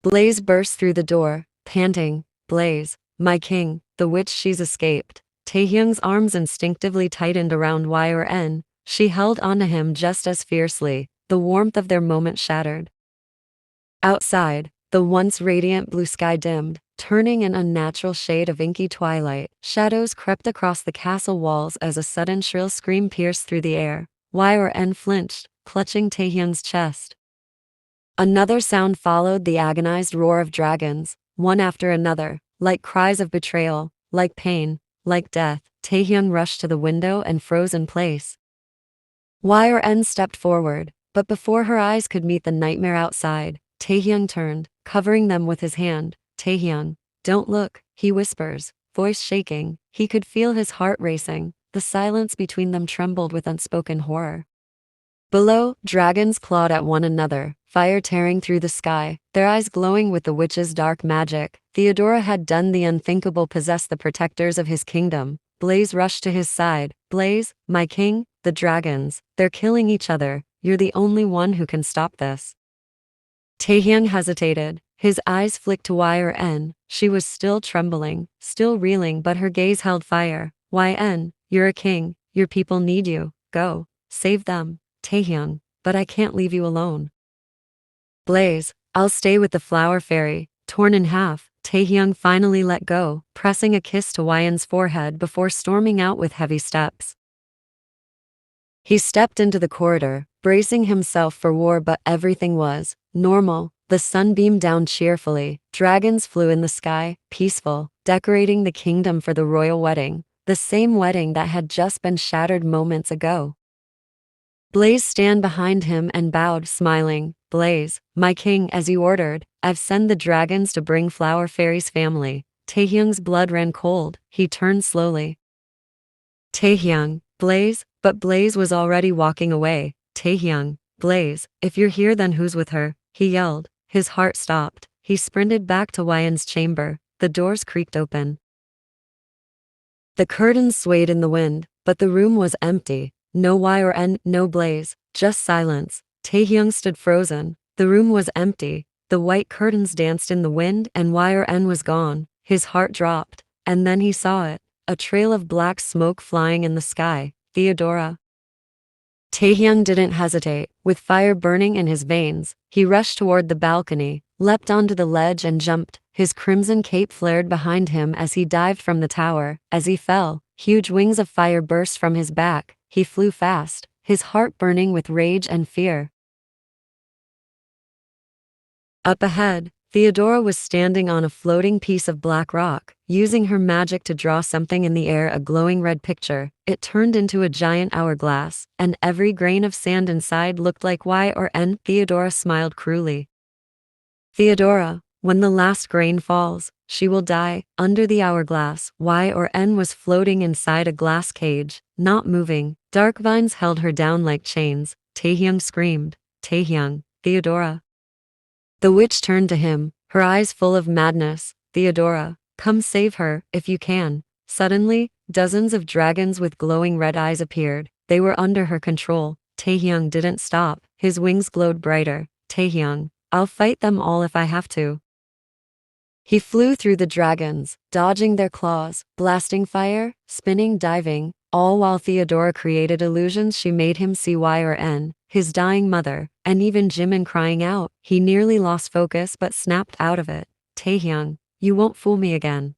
Blaze burst through the door, panting. Blaze, my king, the witch, she's escaped. Taehyung's arms instinctively tightened around Yen. She held onto him just as fiercely. The warmth of their moment shattered. Outside, the once radiant blue sky dimmed, turning an unnatural shade of inky twilight. Shadows crept across the castle walls as a sudden shrill scream pierced through the air. Yen flinched, clutching Taehyung's chest. Another sound followed, the agonized roar of dragons, one after another, like cries of betrayal, like pain, like death. Taehyung rushed to the window and froze in place. Yen stepped forward, but before her eyes could meet the nightmare outside, Taehyung turned, covering them with his hand. Taehyung, don't look, he whispers, voice shaking. He could feel his heart racing. The silence between them trembled with unspoken horror. Below, dragons clawed at one another, fire tearing through the sky, their eyes glowing with the witch's dark magic. Theodora had done the unthinkable, possessed the protectors of his kingdom. Blaze rushed to his side. Blaze, my king, the dragons, they're killing each other. You're the only one who can stop this. Taehyung hesitated. His eyes flicked to Yen. She was still trembling, still reeling, but her gaze held fire. Yen, you're a king. Your people need you. Go. Save them. Taehyung, but I can't leave you alone. Blaze, I'll stay with the flower fairy. Torn in half, Taehyung finally let go, pressing a kiss to Yen's forehead before storming out with heavy steps. He stepped into the corridor, bracing himself for war, but everything was normal. The sun beamed down cheerfully, dragons flew in the sky, peaceful, decorating the kingdom for the royal wedding, the same wedding that had just been shattered moments ago. Blaze stand behind him and bowed, smiling. Blaze, my king, as you ordered, I've sent the dragons to bring Flower Fairy's family. Taehyung's blood ran cold. He turned slowly. Taehyung, Blaze, but Blaze was already walking away. Taehyung, Blaze, if you're here, then who's with her? He yelled. His heart stopped. He sprinted back to Yen's chamber. The doors creaked open. The curtains swayed in the wind, but the room was empty. No Yen, no Blaze, just silence. Taehyung stood frozen. The room was empty. The white curtains danced in the wind, and Yen was gone. His heart dropped, and then he saw it, a trail of black smoke flying in the sky. Theodora. Taehyung didn't hesitate. With fire burning in his veins, he rushed toward the balcony, leapt onto the ledge and jumped. His crimson cape flared behind him as he dived from the tower. As he fell, huge wings of fire burst from his back. He flew fast, his heart burning with rage and fear. Up ahead, Theodora was standing on a floating piece of black rock, using her magic to draw something in the air, a glowing red picture. It turned into a giant hourglass, and every grain of sand inside looked like Yen. Theodora smiled cruelly. Theodora, when the last grain falls, she will die. Under the hourglass, Yen was floating inside a glass cage, not moving. Dark vines held her down like chains. Taehyung screamed. Taehyung, Theodora. The witch turned to him, her eyes full of madness. Theodora, come save her, if you can. Suddenly, dozens of dragons with glowing red eyes appeared. They were under her control. Taehyung didn't stop. His wings glowed brighter. Taehyung, I'll fight them all if I have to. He flew through the dragons, dodging their claws, blasting fire, spinning, diving, all while Theodora created illusions. She made him see Yen, his dying mother, and even Jimin crying out. He nearly lost focus but snapped out of it. Taehyung, you won't fool me again.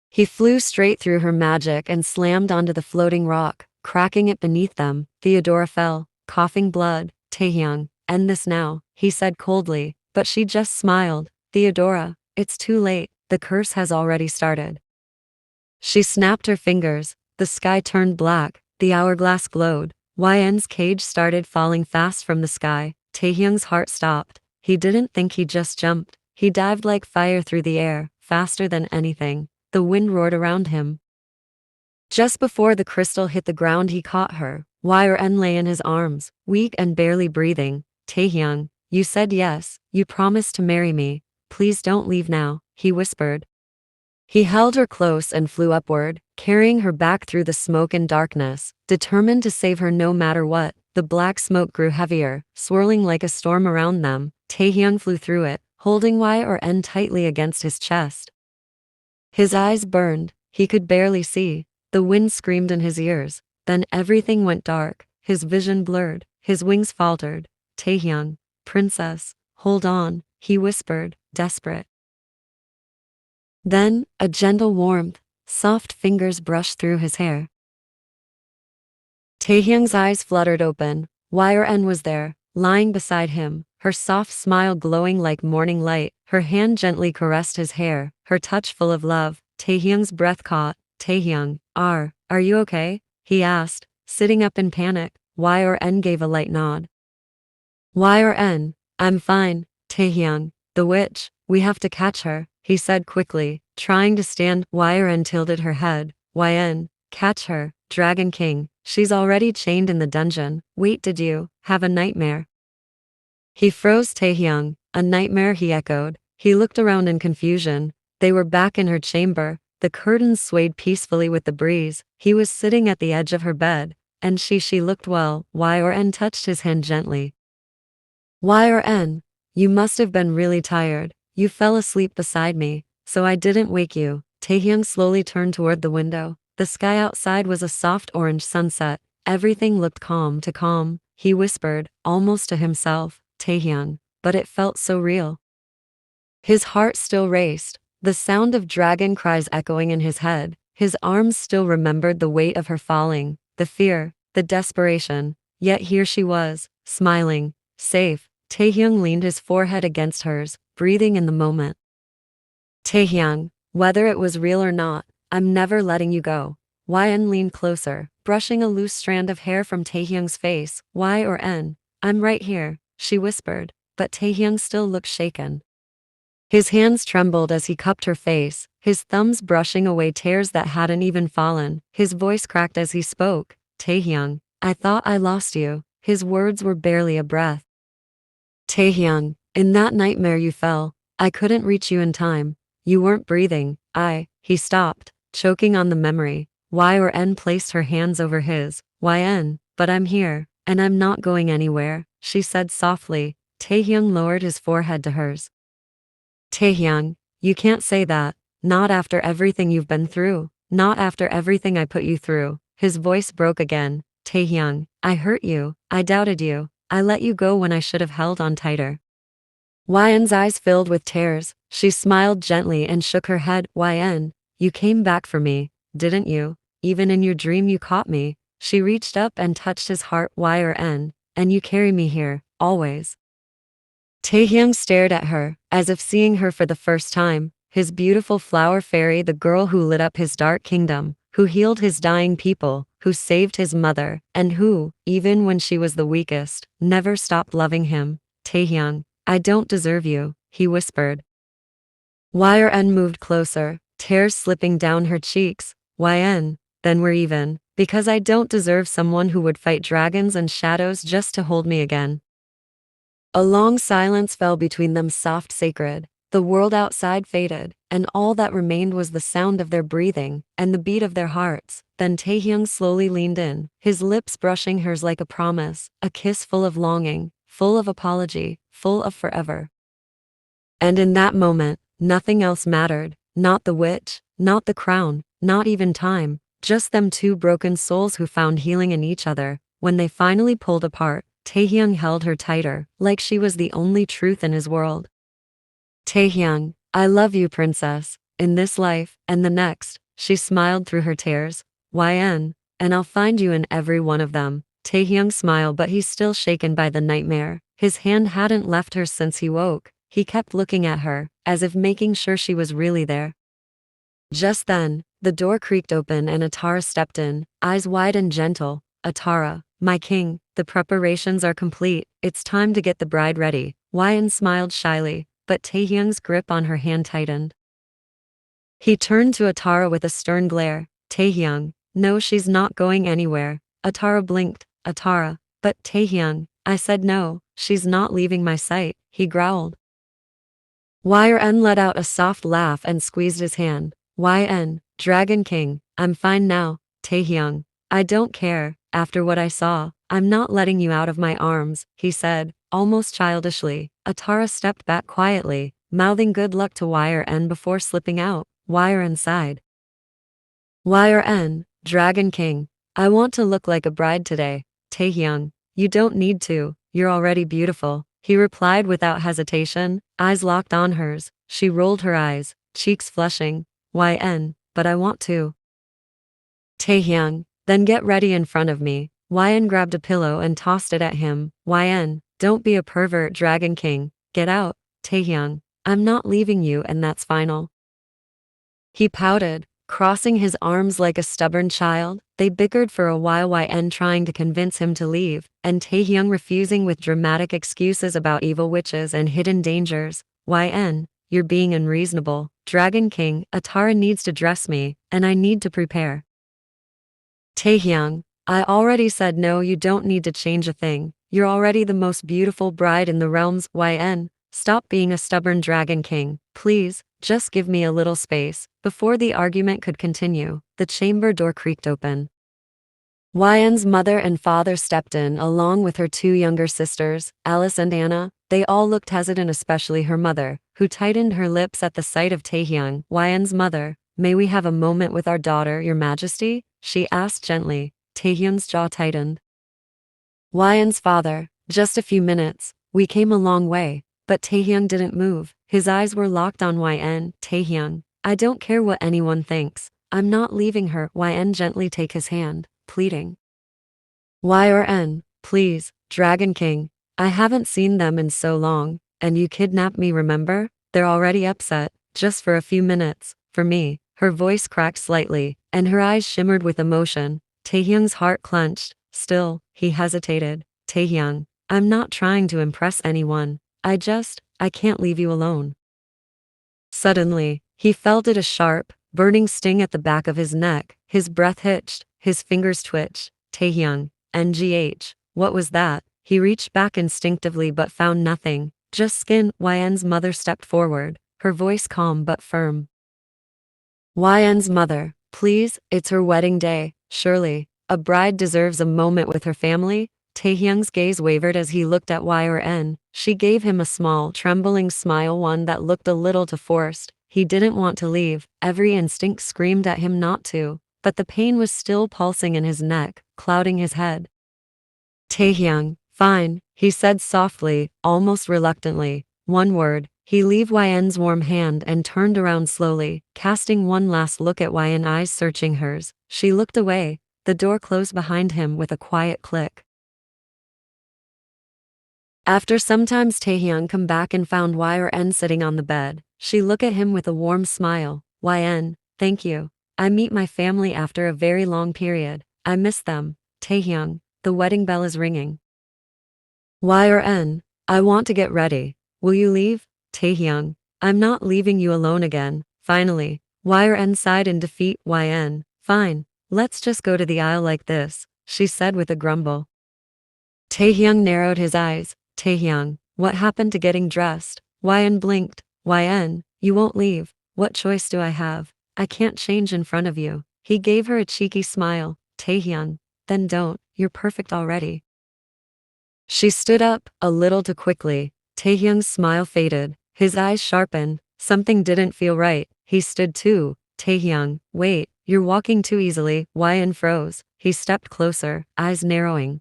He flew straight through her magic and slammed onto the floating rock, cracking it beneath them. Theodora fell, coughing blood. Taehyung, end this now, he said coldly, but she just smiled. Theodora, it's too late, the curse has already started. She snapped her fingers. The sky turned black, the hourglass glowed. Yen's cage started falling fast from the sky. Taehyung's heart stopped. He didn't think, he just jumped. He dived like fire through the air, faster than anything. The wind roared around him. Just before the crystal hit the ground, he caught her. Yen lay in his arms, weak and barely breathing. Taehyung, you said yes, you promised to marry me. Please don't leave now, he whispered. He held her close and flew upward, carrying her back through the smoke and darkness, determined to save her no matter what. The black smoke grew heavier, swirling like a storm around them. Taehyung flew through it, holding Y or N tightly against his chest. His eyes burned, he could barely see. The wind screamed in his ears. Then everything went dark, his vision blurred, his wings faltered. Taehyung, princess, hold on, he whispered, desperate. Then, a gentle warmth, soft fingers brushed through his hair. Taehyung's eyes fluttered open. Yn was there, lying beside him, her soft smile glowing like morning light. Her hand gently caressed his hair, her touch full of love. Taehyung's breath caught. Taehyung, are you okay? He asked, sitting up in panic. Yn gave a light nod. Yn, I'm fine. Taehyung, the witch, we have to catch her, he said quickly, trying to stand. Yn tilted her head. Yn, catch her, Dragon King, she's already chained in the dungeon. Wait, did you have a nightmare? He froze. Taehyung, a nightmare, he echoed. He looked around in confusion. They were back in her chamber. The curtains swayed peacefully with the breeze. He was sitting at the edge of her bed, and she looked well. Yn touched his hand gently. Yn, you must have been really tired. You fell asleep beside me, so I didn't wake you. Taehyung slowly turned toward the window. The sky outside was a soft orange sunset. Everything looked calm. He whispered, almost to himself, Taehyung, but it felt so real. His heart still raced, the sound of dragon cries echoing in his head. His arms still remembered the weight of her falling, the fear, the desperation. Yet here she was, smiling, safe. Taehyung leaned his forehead against hers, breathing in the moment. Taehyung, whether it was real or not, I'm never letting you go. Yn leaned closer, brushing a loose strand of hair from Taehyung's face. Yn, I'm right here, she whispered, but Taehyung still looked shaken. His hands trembled as he cupped her face, his thumbs brushing away tears that hadn't even fallen. His voice cracked as he spoke. Taehyung, I thought I lost you. His words were barely a breath. Taehyung, in that nightmare you fell, I couldn't reach you in time. You weren't breathing. He stopped, choking on the memory. Yn placed her hands over his. Yn, but I'm here, and I'm not going anywhere, she said softly. Taehyung lowered his forehead to hers. Taehyung, you can't say that, not after everything you've been through, not after everything I put you through. His voice broke again. Taehyung, I hurt you, I doubted you, I let you go when I should have held on tighter.Yn's eyes filled with tears. She smiled gently and shook her head. Yn, you came back for me, didn't you? Even in your dream you caught me. She reached up and touched his heart. Yn, and you carry me here, always. Taehyung stared at her, as if seeing her for the first time. His beautiful flower fairy, the girl who lit up his dark kingdom, who healed his dying people, who saved his mother, and who, even when she was the weakest, never stopped loving him. Taehyung, I don't deserve you, he whispered. Yn moved closer, tears slipping down her cheeks. Yn, then we're even, because I don't deserve someone who would fight dragons and shadows just to hold me again. A long silence fell between them, soft, sacred. The world outside faded, and all that remained was the sound of their breathing and the beat of their hearts. Then Taehyung slowly leaned in, his lips brushing hers like a promise, a kiss full of longing, full of apology, full of forever. And in that moment, nothing else mattered, not the witch, not the crown, not even time, just them two broken souls who found healing in each other. When they finally pulled apart, Taehyung held her tighter, like she was the only truth in his world. Taehyung, I love you, princess, in this life and the next, she smiled through her tears. Yn, and I'll find you in every one of them. Taehyung smiled, but he's still shaken by the nightmare. His hand hadn't left her since he woke. He kept looking at her, as if making sure she was really there. Just then, the door creaked open and Atara stepped in, eyes wide and gentle. Atara, my king, the preparations are complete, it's time to get the bride ready. Yn smiled shyly, but Taehyung's grip on her hand tightened. He turned to Atara with a stern glare. Taehyung, no, she's not going anywhere. Atara blinked. Atara, but Taehyung, I said no, she's not leaving my sight, he growled. Yn let out a soft laugh and squeezed his hand. Yn, Dragon King, I'm fine now. Taehyung, I don't care, after what I saw, I'm not letting you out of my arms, he said, almost childishly. Atara stepped back quietly, mouthing good luck to YRN before slipping out. YRN sighed. YRN, Dragon King. I want to look like a bride today. Taehyung, you don't need to, you're already beautiful, he replied without hesitation, eyes locked on hers. She rolled her eyes, cheeks flushing. YN, but I want to. Taehyung, then get ready in front of me. YN grabbed a pillow and tossed it at him. YN, don't be a pervert, Dragon King. Get out. Taehyung, I'm not leaving you, and that's final. He pouted, crossing his arms like a stubborn child. They bickered for a while, YN trying to convince him to leave, and Taehyung refusing with dramatic excuses about evil witches and hidden dangers. YN, you're being unreasonable. Dragon King, Atara needs to dress me, and I need to prepare. Taehyung, I already said no, you don't need to change a thing. You're already the most beautiful bride in the realms. YN, stop being a stubborn Dragon King, please, just give me a little space. Before the argument could continue, the chamber door creaked open. YN's mother and father stepped in along with her two younger sisters, Alice and Anna. They all looked hesitant, especially her mother, who tightened her lips at the sight of Taehyung. YN's mother, may we have a moment with our daughter, Your Majesty? She asked gently. Taehyung's jaw tightened. YN's father, just a few minutes, we came a long way. But Taehyung didn't move. His eyes were locked on YN. Taehyung, I don't care what anyone thinks. I'm not leaving her. YN gently take his hand, pleading. YRN, please, Dragon King. I haven't seen them in so long, and you kidnapped me, remember? They're already upset, just for a few minutes. For me, her voice cracked slightly, and her eyes shimmered with emotion. Taehyung's heart clenched. Still, he hesitated. Taehyung, I'm not trying to impress anyone. I can't leave you alone. Suddenly, he felt a sharp, burning sting at the back of his neck. His breath hitched, his fingers twitched. Taehyung, NGH, what was that? He reached back instinctively but found nothing, just skin. YN's mother stepped forward, her voice calm but firm. YN's mother, please, it's her wedding day, surely. A bride deserves a moment with her family. Taehyung's gaze wavered as he looked at YRN. She gave him a small, trembling smile, one that looked a little too forced. He didn't want to leave. Every instinct screamed at him not to, but the pain was still pulsing in his neck, clouding his head. Taehyung, fine, he said softly, almost reluctantly. One word. He leave YN's warm hand and turned around slowly, casting one last look at YN, eyes searching hers. She looked away. The door closed behind him with a quiet click. After some time, Taehyung come back and found YRN sitting on the bed. She looked at him with a warm smile. YN, thank you. I meet my family after a very long period. I miss them. Taehyung, the wedding bell is ringing. YRN, I want to get ready. Will you leave? Taehyung, I'm not leaving you alone again. Finally, YRN sighed in defeat. YN, fine, let's just go to the aisle like this, she said with a grumble. Taehyung narrowed his eyes. Taehyung, what happened to getting dressed? YN blinked. YN, you won't leave. What choice do I have? I can't change in front of you. He gave her a cheeky smile. Taehyung, then don't, you're perfect already. She stood up, a little too quickly. Taehyung's smile faded. His eyes sharpened. Something didn't feel right. He stood too. Taehyung, wait, you're walking too easily. YN froze. He stepped closer, eyes narrowing.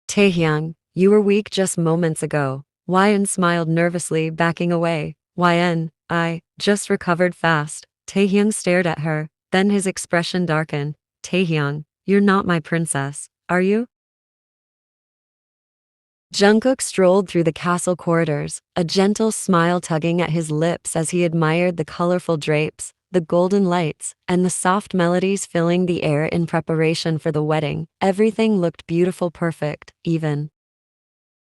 Taehyung, you were weak just moments ago. YN smiled nervously, backing away. YN, I just recovered fast. Taehyung stared at her, then his expression darkened. Taehyung, you're not my princess, are you? Jungkook strolled through the castle corridors, a gentle smile tugging at his lips as he admired the colorful drapes, the golden lights, and the soft melodies filling the air in preparation for the wedding. Everything looked beautiful, perfect, even.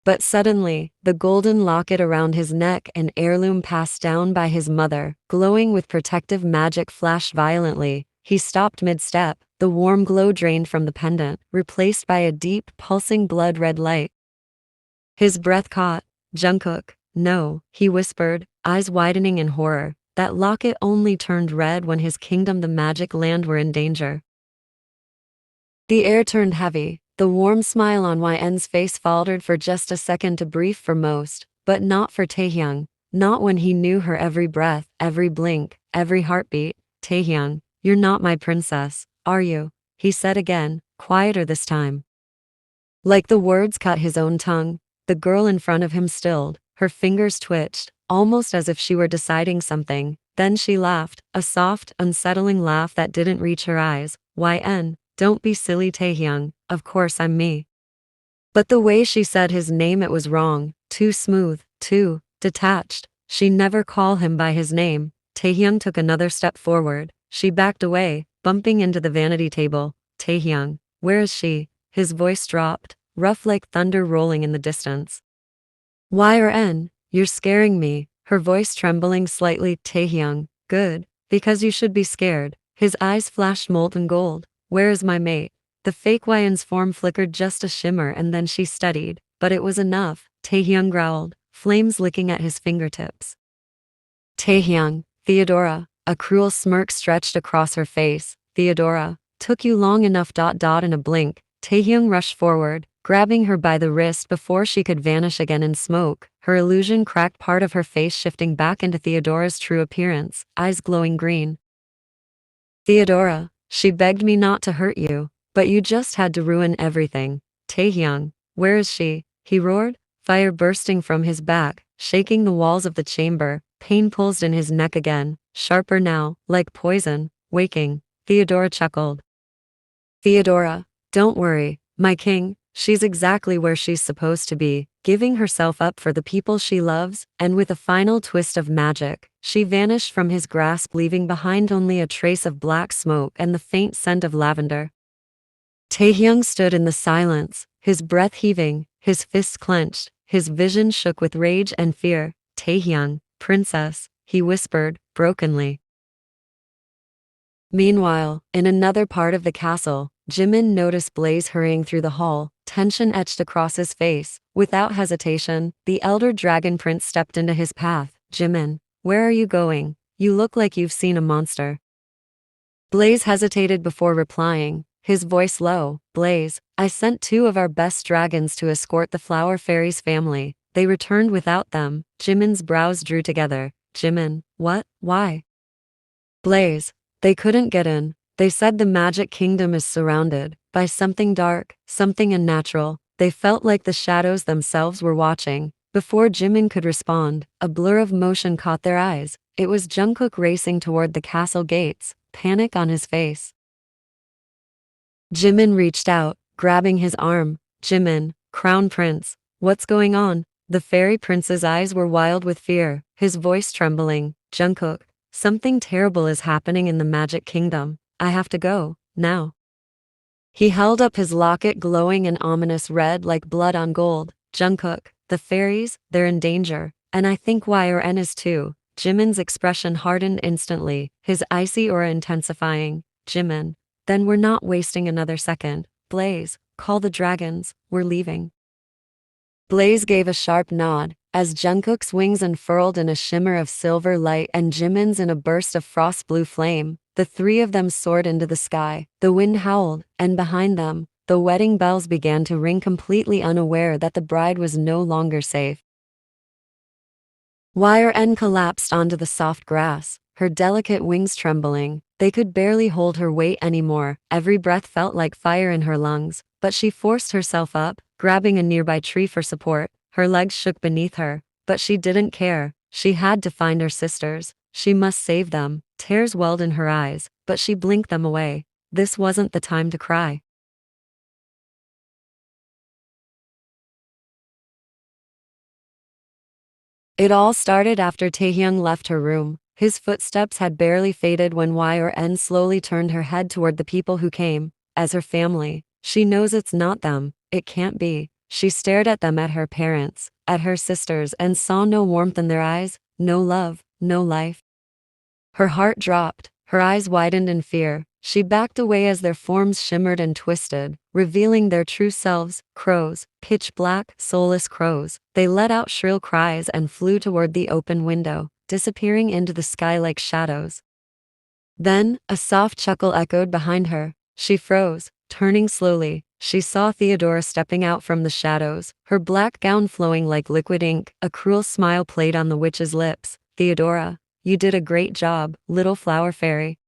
But suddenly, the golden locket around his neck, an heirloom passed down by his mother, glowing with protective magic, flashed violently. He stopped mid-step, the warm glow drained from the pendant, replaced by a deep, pulsing blood-red light. His breath caught. Jungkook, no, he whispered, eyes widening in horror. That locket only turned red when his kingdom, the magic land, were in danger. The air turned heavy. The warm smile on YN's face faltered for just a second, to brief for most, but not for Taehyung. not when he knew her every breath, every blink, every heartbeat. Taehyung, you're not my princess, are you? He said again, quieter this time. Like the words cut his own tongue, the girl in front of him stilled, her fingers twitched, almost as if she were deciding something. Then she laughed, a soft, unsettling laugh that didn't reach her eyes. YN, don't be silly Taehyung, of course I'm me. But the way she said his name, it was wrong, too smooth, too detached. She never call him by his name. Taehyung took another step forward. She backed away, bumping into the vanity table. Taehyung, where is she? His voice dropped, rough like thunder rolling in the distance. YN, you're scaring me, her voice trembling slightly. Taehyung, good, because you should be scared. His eyes flashed molten gold. Where is my mate? The fake YN's form flickered just a shimmer and then she steadied, but it was enough. Taehyung growled, flames licking at his fingertips. Taehyung, Theodora, a cruel smirk stretched across her face. Theodora, took you long enough. In a blink, Taehyung rushed forward, grabbing her by the wrist before she could vanish again in smoke. Her illusion cracked, part of her face shifting back into Theodora's true appearance, eyes glowing green. Theodora, she begged me not to hurt you, but you just had to ruin everything. Taehyung, where is she? He roared, fire bursting from his back, shaking the walls of the chamber. Pain pulsed in his neck again, sharper now, like poison. Waking, Theodora chuckled. Theodora, don't worry, my king, she's exactly where she's supposed to be, giving herself up for the people she loves, and with a final twist of magic, she vanished from his grasp, leaving behind only a trace of black smoke and the faint scent of lavender. Taehyung stood in the silence, his breath heaving, his fists clenched, his vision shook with rage and fear. Taehyung, princess, he whispered, brokenly. Meanwhile, in another part of the castle, Jimin noticed Blaze hurrying through the hall, tension etched across his face. Without hesitation, the elder dragon prince stepped into his path. Jimin, where are you going? You look like you've seen a monster. Blaze hesitated before replying, his voice low. Blaze, I sent 2 of our best dragons to escort the Flower Fairy's family. They returned without them. Jimin's brows drew together. Jimin, what? Why? Blaze, they couldn't get in. They said the Magic Kingdom is surrounded by something dark, something unnatural. They felt like the shadows themselves were watching. Before Jimin could respond, a blur of motion caught their eyes. It was Jungkook racing toward the castle gates, panic on his face. Jimin reached out, grabbing his arm. Jimin, Crown Prince, what's going on? The fairy prince's eyes were wild with fear, his voice trembling. Jungkook, something terrible is happening in the Magic Kingdom. I have to go, now. He held up his locket, glowing an ominous red like blood on gold. Jungkook, the fairies, they're in danger, and I think YN is too. Jimin's expression hardened instantly, his icy aura intensifying. Jimin, then we're not wasting another second. Blaze, call the dragons, we're leaving. Blaze gave a sharp nod, as Jungkook's wings unfurled in a shimmer of silver light and Jimin's in a burst of frost blue flame. The 3 of them soared into the sky. The wind howled, and behind them, the wedding bells began to ring, completely unaware that the bride was no longer safe. YN collapsed onto the soft grass, her delicate wings trembling. They could barely hold her weight anymore. Every breath felt like fire in her lungs, but she forced herself up, grabbing a nearby tree for support. Her legs shook beneath her, but she didn't care. She had to find her sisters. She must save them. Tears welled in her eyes, but she blinked them away. This wasn't the time to cry. It all started after Taehyung left her room. His footsteps had barely faded when YN slowly turned her head toward the people who came as her family. She knows it's not them. It can't be. She stared at them, at her parents, at her sisters, and saw no warmth in their eyes, no love, no life. Her heart dropped, her eyes widened in fear. She backed away as their forms shimmered and twisted, revealing their true selves, crows, pitch black, soulless crows. They let out shrill cries and flew toward the open window, disappearing into the sky like shadows. Then, a soft chuckle echoed behind her. She froze, Turning slowly, she saw Theodora stepping out from the shadows, her black gown flowing like liquid ink. A cruel smile played on the witch's lips. Theodora, you did a great job, little flower fairy.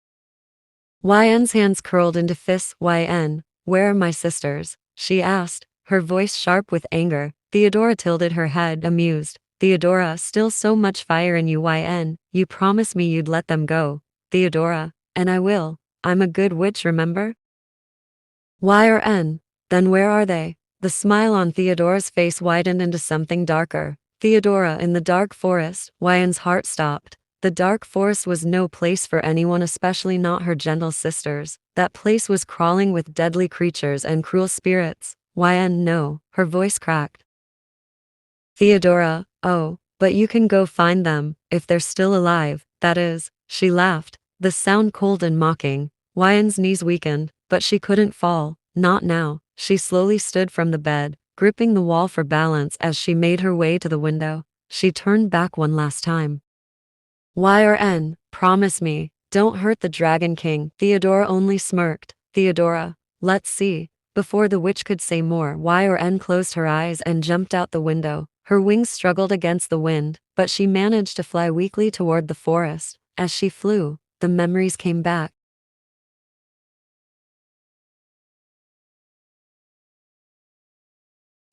YN's hands curled into fists. YN, where are my sisters? She asked, her voice sharp with anger. Theodora tilted her head, amused. Theodora, still so much fire in you. YN, you promised me you'd let them go. Theodora, and I will. I'm a good witch, remember? YN, then where are they? The smile on Theodora's face widened into something darker. Theodora, in the dark forest. YN's heart stopped. The dark forest was no place for anyone, especially not her gentle sisters. That place was crawling with deadly creatures and cruel spirits. YN, no, her voice cracked. Theodora, oh, but you can go find them, if they're still alive, that is. She laughed, the sound cold and mocking. YN's knees weakened, but she couldn't fall, not now. She slowly stood from the bed, gripping the wall for balance as she made her way to the window. She turned back one last time. YN, promise me, don't hurt the Dragon King. Theodora only smirked. Theodora, let's see. Before the witch could say more, YN closed her eyes and jumped out the window. Her wings struggled against the wind, but she managed to fly weakly toward the forest. As she flew, the memories came back.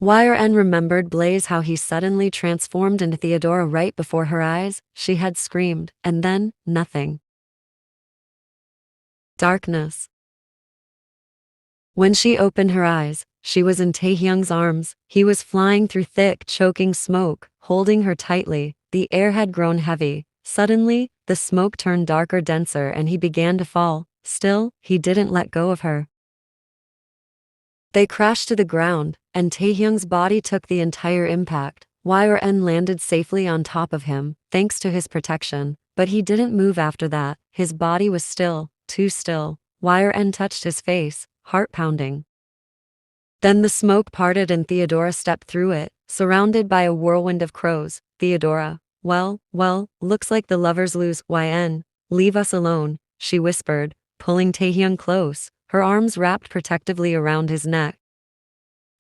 YN remembered Blaze, how he suddenly transformed into Theodora right before her eyes. She had screamed, and then, nothing. Darkness. When she opened her eyes, she was in Taehyung's arms. He was flying through thick, choking smoke, holding her tightly. The air had grown heavy. Suddenly, the smoke turned darker, denser, and he began to fall. Still, he didn't let go of her. They crashed to the ground, and Taehyung's body took the entire impact. YN landed safely on top of him, thanks to his protection, but he didn't move after that. His body was still, too still. YN touched his face, heart pounding. Then the smoke parted and Theodora stepped through it, surrounded by a whirlwind of crows. Theodora, well, looks like the lovers lose. YN, leave us alone, she whispered, pulling Taehyung close, her arms wrapped protectively around his neck.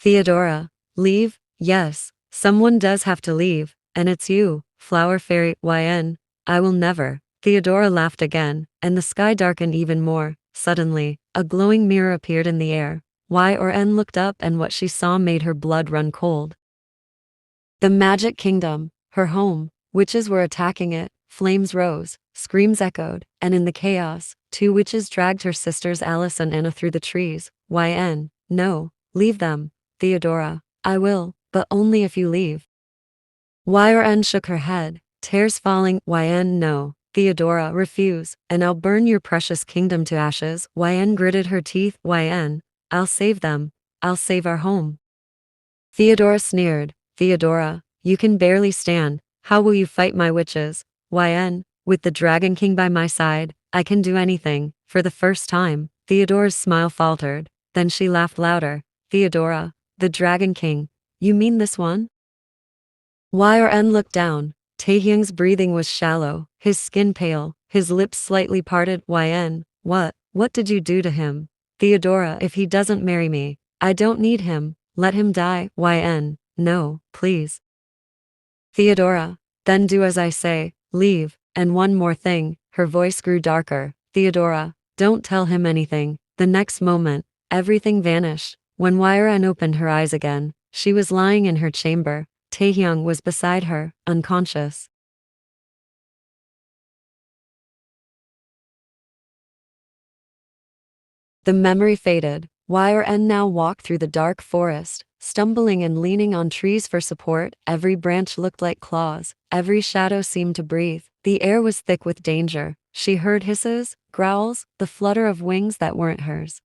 Theodora, leave? Yes, someone does have to leave, and it's you, flower fairy. YN, I will never. Theodora laughed again, and the sky darkened even more. Suddenly, a glowing mirror appeared in the air. YN looked up, and what she saw made her blood run cold. The Magic Kingdom, her home. Witches were attacking it, flames rose, screams echoed, and in the chaos, two witches dragged her sisters Alice and Anna through the trees. YN, no, leave them. Theodora, I will, but only if you leave. YN shook her head, tears falling. YN, no. Theodora, refuse, and I'll burn your precious kingdom to ashes. YN gritted her teeth. YN, I'll save them. I'll save our home. Theodora sneered. Theodora, you can barely stand. How will you fight my witches? YN, with the Dragon King by my side, I can do anything. For the first time, Theodora's smile faltered. Then she laughed louder. Theodora, the Dragon King, you mean this one? YN looked down. Taehyung's breathing was shallow, his skin pale, his lips slightly parted. YN, what did you do to him? Theodora, if he doesn't marry me, I don't need him, let him die. YN, no, please. Theodora, then do as I say, leave, and one more thing. Her voice grew darker. Theodora, don't tell him anything. The next moment, everything vanished. When YN opened her eyes again, she was lying in her chamber. Taehyung was beside her, unconscious. The memory faded. YN now walked through the dark forest, stumbling and leaning on trees for support. Every branch looked like claws, every shadow seemed to breathe. The air was thick with danger. She heard hisses, growls, the flutter of wings that weren't hers.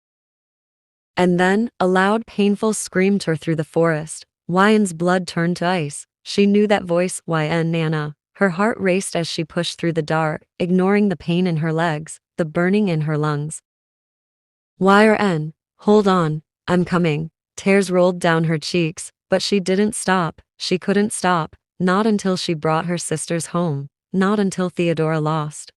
And then, a loud, painful scream tore through the forest. YN's blood turned to ice. She knew that voice. YN, Nana. Her heart raced as she pushed through the dark, ignoring the pain in her legs, the burning in her lungs. YN, hold on, I'm coming. Tears rolled down her cheeks, but she didn't stop. She couldn't stop, not until she brought her sisters home, not until Theodora lost.